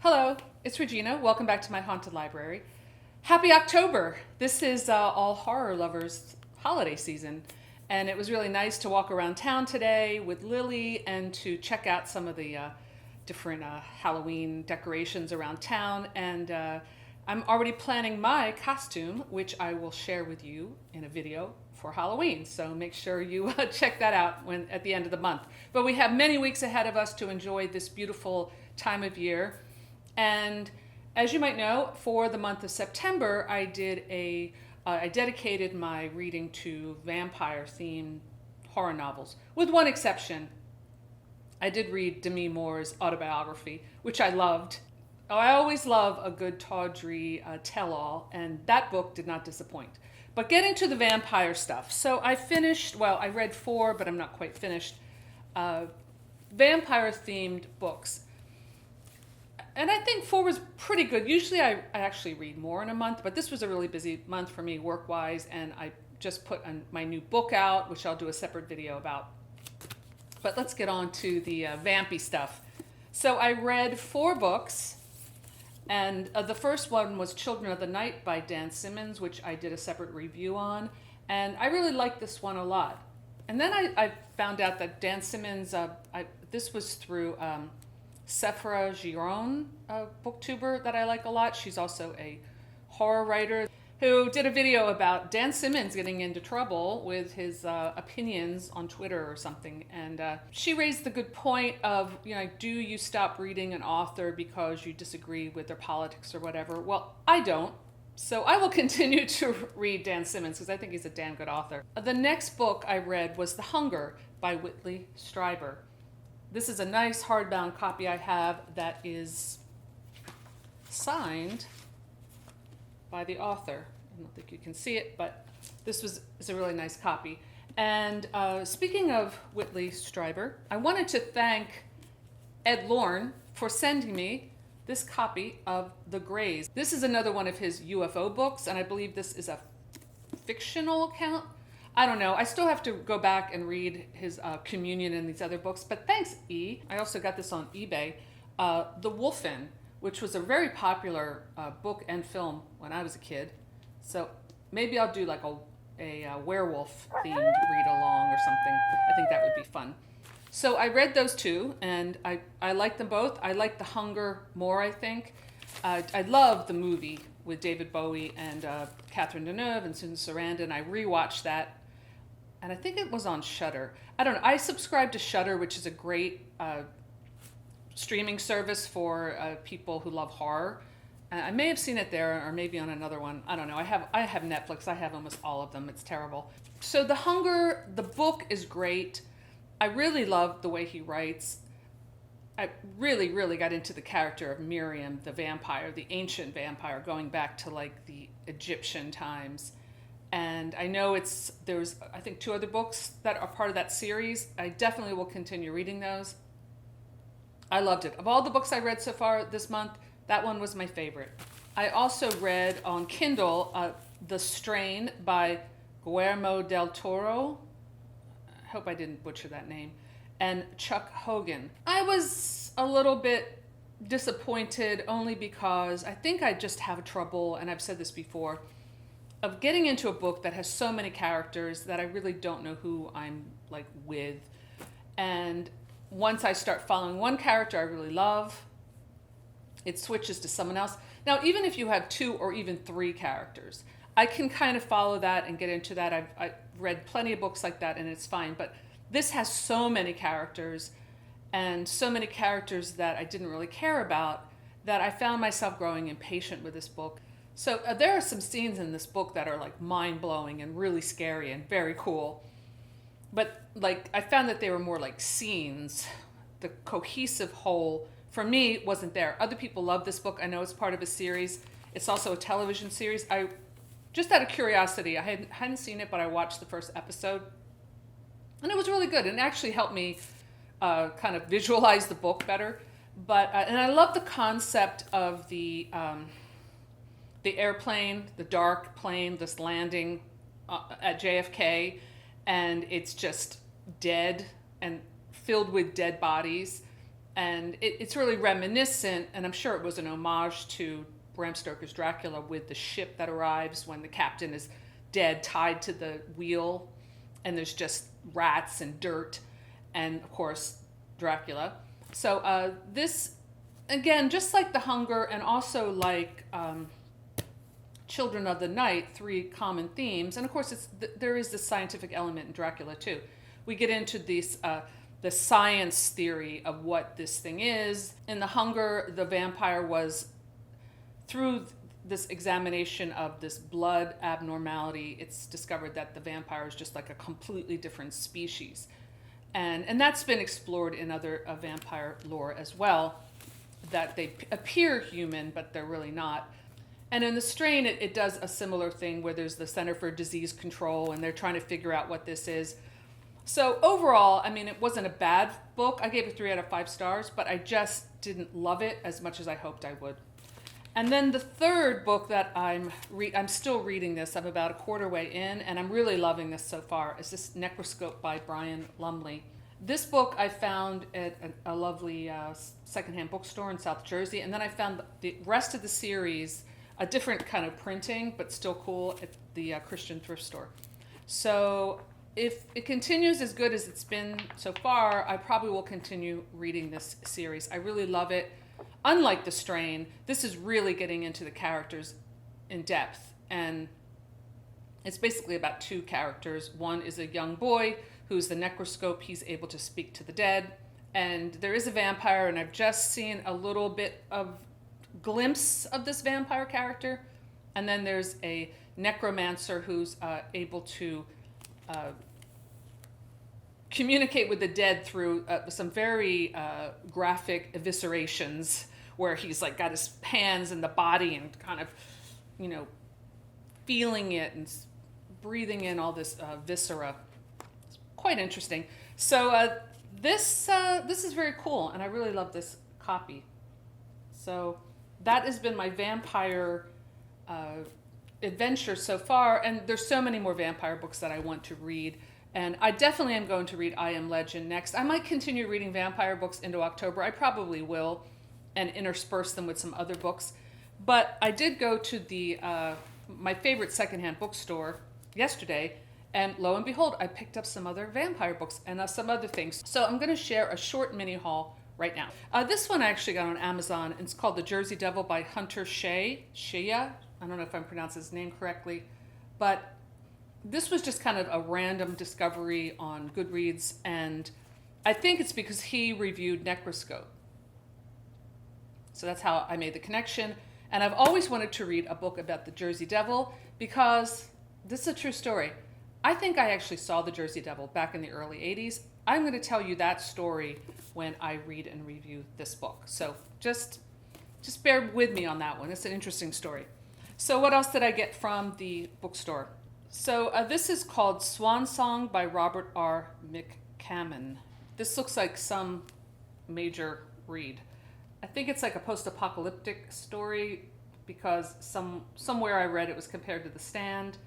Hello, it's Regina. Welcome back to my haunted library. Happy October! This is all horror lovers' holiday season, and it was really nice to walk around town today with Lily and to check out some of the different Halloween decorations around town. And I'm already planning my costume, which I will share with you in a video for Halloween. So make sure you check that out at the end of the month. But we have many weeks ahead of us to enjoy this beautiful time of year. And as you might know, for the month of September, I dedicated my reading to vampire-themed horror novels, with one exception. I did read Demi Moore's autobiography, which I loved. Oh, I always love a good tawdry tell-all, and that book did not disappoint. But getting to the vampire stuff. So I read 4, but I'm not quite finished, vampire-themed books. And I think 4 was pretty good. Usually I actually read more in a month, but this was a really busy month for me work-wise, and I just put my new book out, which I'll do a separate video about. But let's get on to the vampy stuff. So I read 4 books, and the first one was Children of the Night by Dan Simmons, which I did a separate review on, and I really liked this one a lot. And then I found out that Dan Simmons, this was through Sephora Giron, a booktuber that I like a lot. She's also a horror writer who did a video about Dan Simmons getting into trouble with his opinions on Twitter or something. And she raised the good point of, do you stop reading an author because you disagree with their politics or whatever? Well, I don't. So I will continue to read Dan Simmons because I think he's a damn good author. The next book I read was The Hunger by Whitley Strieber. This is a nice hardbound copy I have that is signed by the author. I don't think you can see it, but this is a really nice copy. And speaking of Whitley Strieber, I wanted to thank Ed Lorne for sending me this copy of The Greys. This is another one of his UFO books, and I believe this is a fictional account. I don't know. I still have to go back and read his Communion and these other books, but thanks, E. I also got this on eBay. The Wolfen, which was a very popular book and film when I was a kid. So maybe I'll do like a werewolf-themed read-along or something. I think that would be fun. So I read those 2, and I like them both. I like The Hunger more, I think. I love the movie with David Bowie and Catherine Deneuve and Susan Sarandon. I rewatched that. And I think it was on Shudder. I don't know. I subscribe to Shudder, which is a great streaming service for people who love horror. I may have seen it there, or maybe on another one. I don't know. I have Netflix. I have almost all of them. It's terrible. So The Hunger, the book is great. I really love the way he writes. I really, really got into the character of Miriam, the vampire, the ancient vampire, going back to like the Egyptian times. And I know there's, I think, 2 other books that are part of that series. I definitely will continue reading those. I loved it. Of all the books I read so far this month, that one was my favorite. I also read on Kindle The Strain by Guillermo del Toro. I hope I didn't butcher that name. And Chuck Hogan. I was a little bit disappointed only because I think I just have trouble, and I've said this before, of getting into a book that has so many characters that I really don't know who I'm like with. And once I start following one character I really love, it switches to someone else. Now, even if you have 2 or even 3 characters, I can kind of follow that and get into that. I've read plenty of books like that, and it's fine. But this has so many characters, and so many characters that I didn't really care about, that I found myself growing impatient with this book. So there are some scenes in this book that are like mind-blowing and really scary and very cool. But like I found that they were more like scenes. The cohesive whole, for me, wasn't there. Other people love this book. I know it's part of a series. It's also a television series. Just out of curiosity, I hadn't seen it, but I watched the first episode. And it was really good. And it actually helped me kind of visualize the book better. And I love the concept of the airplane, the dark plane, this landing at JFK, and it's just dead and filled with dead bodies. And it's really reminiscent, and I'm sure it was an homage to Bram Stoker's Dracula, with the ship that arrives when the captain is dead, tied to the wheel, and there's just rats and dirt, and of course Dracula. So this, again, just like The Hunger and also like Children of the Night, three common themes, and of course there is the scientific element in Dracula too. We get into these the science theory of what this thing is. In The Hunger, the vampire was, through this examination of this blood abnormality, it's discovered that the vampire is just like a completely different species. And that's been explored in other vampire lore as well, that they appear human, but they're really not. And in The Strain, it does a similar thing where there's the Center for Disease Control, and they're trying to figure out what this is. So overall, I mean, it wasn't a bad book. I gave it 3 out of 5 stars, but I just didn't love it as much as I hoped I would. And then the third book that I'm still reading this. I'm about a quarter way in, and I'm really loving this so far. Is this Necroscope by Brian Lumley. This book I found at a lovely secondhand bookstore in South Jersey, and then I found the rest of the series, a different kind of printing, but still cool, at the Christian thrift store. So if it continues as good as it's been so far, I probably will continue reading this series. I really love it. Unlike The Strain, this is really getting into the characters in depth. And it's basically about 2 characters. One is a young boy who's the necroscope. He's able to speak to the dead. And there is a vampire, and I've just seen a little bit of glimpse of this vampire character. And then there's a necromancer who's able to communicate with the dead through some very graphic eviscerations, where he's like got his hands in the body and kind of, feeling it and breathing in all this viscera. It's quite interesting. So this is very cool, and I really love this copy. So that has been my vampire adventure so far, and there's so many more vampire books that I want to read, and I definitely am going to read I Am Legend next. I might continue reading vampire books into October. I probably will, and intersperse them with some other books. But I did go to the my favorite secondhand bookstore yesterday, and lo and behold, I picked up some other vampire books and some other things. So I'm going to share a short mini haul right now. This one I actually got on Amazon, and it's called The Jersey Devil by Hunter Shea. I don't know if I'm pronouncing his name correctly, but this was just kind of a random discovery on Goodreads, and I think it's because he reviewed Necroscope. So that's how I made the connection. And I've always wanted to read a book about the Jersey Devil, because this is a true story. I think I actually saw the Jersey Devil back in the early 80s. I'm going to tell you that story when I read and review this book. So just bear with me on that one. It's an interesting story. So what else did I get from the bookstore? So this is called Swan Song by Robert R. McCammon. This looks like some major read. I think it's like a post-apocalyptic story, because somewhere I read it was compared to The Stand.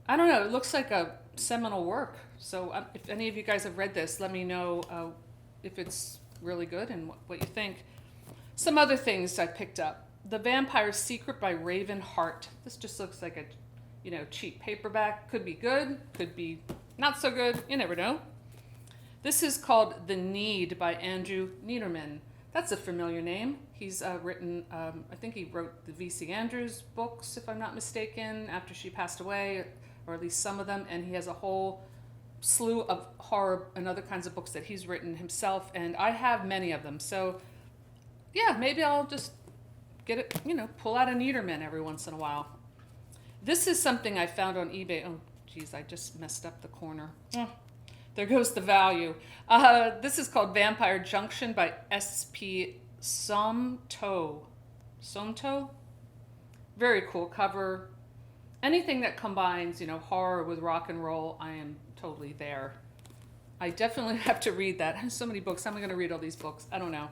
I don't know, it looks like a seminal work. So if any of you guys have read this, let me know if it's really good and what you think. Some other things I picked up. The Vampire's Secret by Raven Hart. This just looks like a cheap paperback. Could be good, could be not so good, you never know. This is called The Need by Andrew Niederman. That's a familiar name. He's written, I think he wrote the V.C. Andrews books, if I'm not mistaken, after she passed away, or at least some of them, and he has a whole slew of horror and other kinds of books that he's written himself, and I have many of them. So yeah, maybe I'll just get it, pull out a Niederman every once in a while. This is something I found on eBay. Oh, geez, I just messed up the corner. There goes the value. This is called Vampire Junction by S.P. Somto. Somto? Very cool cover. Anything that combines, horror with rock and roll, I am totally there. I definitely have to read that. I have so many books. How am I going to read all these books? I don't know.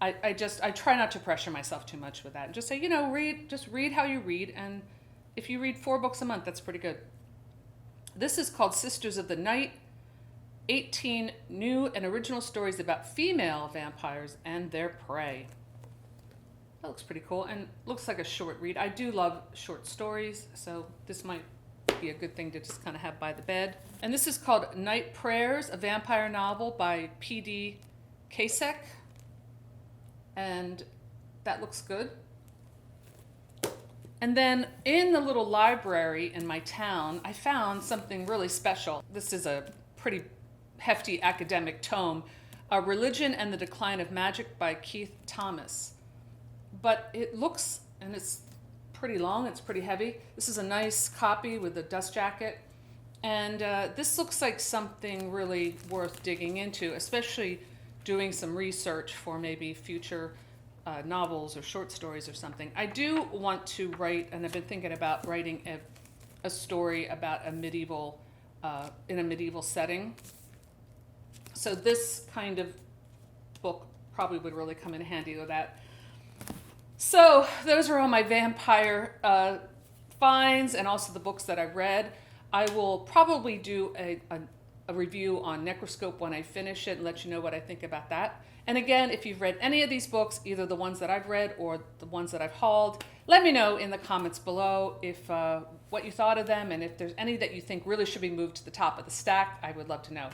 I try not to pressure myself too much with that. And just say, read how you read. And if you read 4 books a month, that's pretty good. This is called Sisters of the Night 18 new and original stories about female vampires and their prey. That looks pretty cool and looks like a short read. I do love short stories, so this might be a good thing to just kind of have by the bed. And this is called Night Prayers, a vampire novel by P.D. Kasek. And that looks good. And then in the little library in my town, I found something really special. This is a pretty hefty academic tome, Religion and the Decline of Magic by Keith Thomas. But it looks, and it's pretty long, it's pretty heavy. This is a nice copy with a dust jacket. And this looks like something really worth digging into, especially doing some research for maybe future novels or short stories or something. I do want to write, and I've been thinking about writing a story about a medieval, in a medieval setting. So this kind of book probably would really come in handy with that. So those are all my vampire finds and also the books that I read. I will probably do a review on Necroscope when I finish it and let you know what I think about that. And again, if you've read any of these books, either the ones that I've read or the ones that I've hauled, let me know in the comments below if what you thought of them, and if there's any that you think really should be moved to the top of the stack. I would love to know.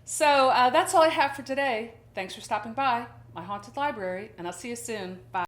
So that's all I have for today. Thanks for stopping by my haunted library, and I'll see you soon. Bye.